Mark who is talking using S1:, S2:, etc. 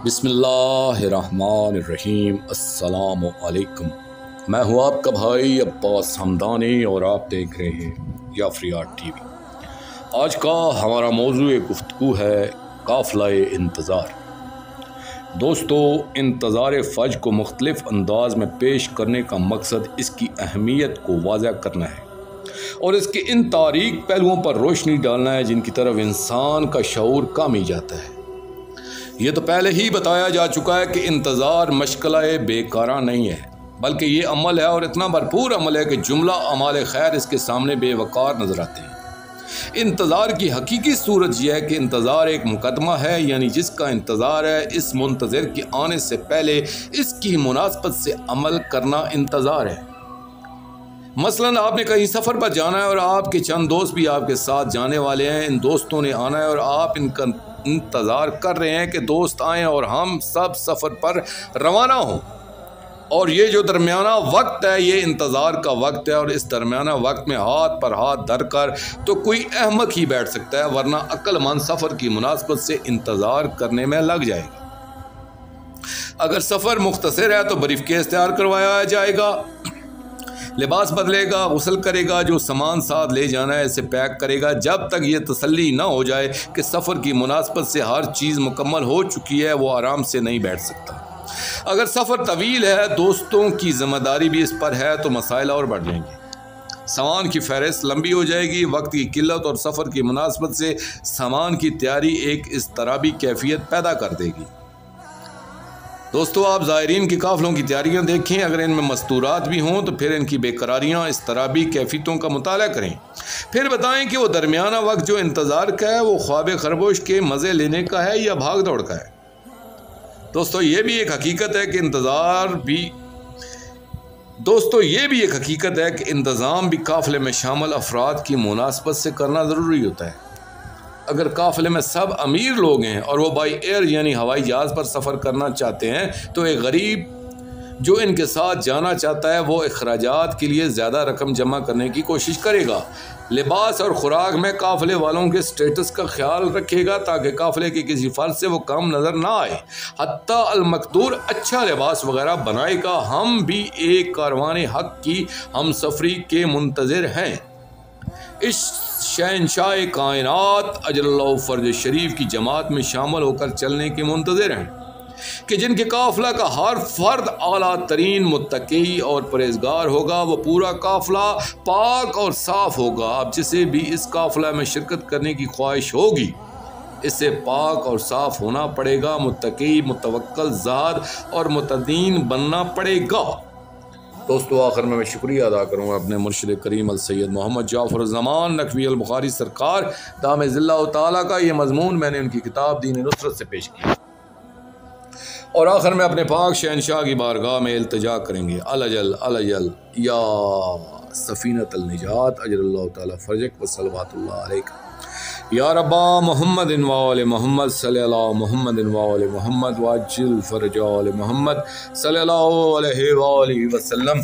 S1: बिस्मिल्लाहिर्रहमानिर्रहीम। अस्सलामु अलैकुम। मैं हूँ आपका भाई अब्बास हमदानी और आप देख रहे हैं याफ्रियात टीवी। आज का हमारा मौजूए गुफ्तगू है काफ़िला इंतज़ार। दोस्तों, इंतज़ार फ़ज को मुख्तलिफ़ अंदाज में पेश करने का मकसद इसकी अहमियत को वाज़ह करना है और इसके इन तारीख पहलुओं पर रोशनी डालना है जिनकी तरफ इंसान का शऊर कम ही जाता है। ये तो पहले ही बताया जा चुका है कि इंतज़ार मशगला बेकारा नहीं है, बल्कि ये अमल है और इतना भरपूर अमल है कि जुमला अमाल खैर इसके सामने बेवकार नज़र आते हैं। इंतज़ार की हकीकी सूरत यह है कि इंतज़ार एक मुकदमा है, यानी जिसका इंतज़ार है इस मुंतज़िर के आने से पहले इसकी मुनासबत से अमल करना इंतज़ार है। मसलन आपने कहीं सफ़र पर जाना है और आपके चंद दोस्त भी आपके साथ जाने वाले हैं। इन दोस्तों ने आना है और आप इनका इंतज़ार कर रहे हैं कि दोस्त आएँ और हम सब सफ़र पर रवाना हों। और ये जो दरमियाना वक्त है ये इंतज़ार का वक्त है और इस दरमियाना वक्त में हाथ पर हाथ धर कर तो कोई अहमक ही बैठ सकता है, वरना अक्लमंद सफ़र की मुनासबत से इंतज़ार करने में लग जाएगा। अगर सफ़र मुख्तसर है तो ब्रीफकेस तैयार करवाया जाएगा, लिबास बदलेगा, गुस्ल करेगा, जो सामान साथ ले जाना है इसे पैक करेगा जब तक ये तसल्ली ना हो जाए कि सफ़र की मुनासबत से हर चीज़ मुकम्मल हो चुकी है, वो आराम से नहीं बैठ सकता। अगर सफ़र तवील है, दोस्तों की ज़िम्मेदारी भी इस पर है, तो मसाइल और बढ़ जाएंगे। सामान की फहरिस्त लंबी हो जाएगी, वक्त की किल्लत और सफ़र की मुनासबत से सामान की तैयारी एक इज़्तिराबी कैफियत पैदा कर देगी। दोस्तों, आप ज़ायरीन के काफ़िलों की तैयारियां देखें, अगर इनमें मस्तूरात भी हों तो फिर इनकी बेकरारियां इज़्तिराबी कैफियतों का मुताला करें। फिर बताएं कि वो दरमियाना वक्त जो इंतज़ार का है वो ख्वाब खरगोश के मज़े लेने का है या भाग दौड़ का है। दोस्तों, ये भी एक हकीकत है कि इंतज़ाम भी काफ़िले में शामिल अफराद की मुनासबत से करना ज़रूरी होता है। अगर काफ़िले में सब अमीर लोग हैं और वो बाई एयर यानी हवाई जहाज़ पर सफ़र करना चाहते हैं, तो एक गरीब जो इनके साथ जाना चाहता है वो अखराजात के लिए ज़्यादा रकम जमा करने की कोशिश करेगा। लिबास और ख़ुराक में काफ़िले वालों के स्टेटस का ख्याल रखेगा ताकि काफ़िले के किसी फ़र्द से वो कम नज़र ना आए। हत्ता अल मकदूर अच्छा लिबास वगैरह बनाएगा। हम भी एक कारवाने हक़ की हम सफ़री के मुंतज़िर हैं। इस शहंशाह कायनात अजल्लहु फ़र्ज शरीफ की जमात में शामिल होकर चलने के मुंतज़िर हैं कि जिनके काफ़िला का हर फ़र्द आला तरीन मुत्तकी और परहेज़गार होगा। वो पूरा काफ़िला पाक और साफ़ होगा। अब जिसे भी इस काफ़िला में शिरकत करने की ख्वाहिश होगी इससे पाक और साफ़ होना पड़ेगा, मुत्तकी, मुतवक्किल, ज़ाहिद और मुतदीन बनना पड़ेगा। दोस्तों, आखिर में मैं शुक्रिया अदा करूँगा अपने मुर्शिद करीम अल सैयद मोहम्मद जाफ़र ज़मान नकवी अल बुखारी सरकार दाम ज़िल्लहु तआला का। ये मज़मून मैंने उनकी किताब दीन नुसरत से पेश किया। और आखिर में अपने पाक शहंशाह की बारगाह में इल्तिजा करेंगे, अलजल अलजल या सफ़ीनतल निजात अजरल्लाहु तआला फ़र्जक व सलवातुल्लाह अलैका या रब्बा मुहम्मदिन व आले मुहम्मद सल्लल्लाहु मुहम्मदिन व आले मुहम्मद वाजिल फ़रजा आले मुहम्मद सल्लल्लाहु अलैहि व आलिहि वसल्लम।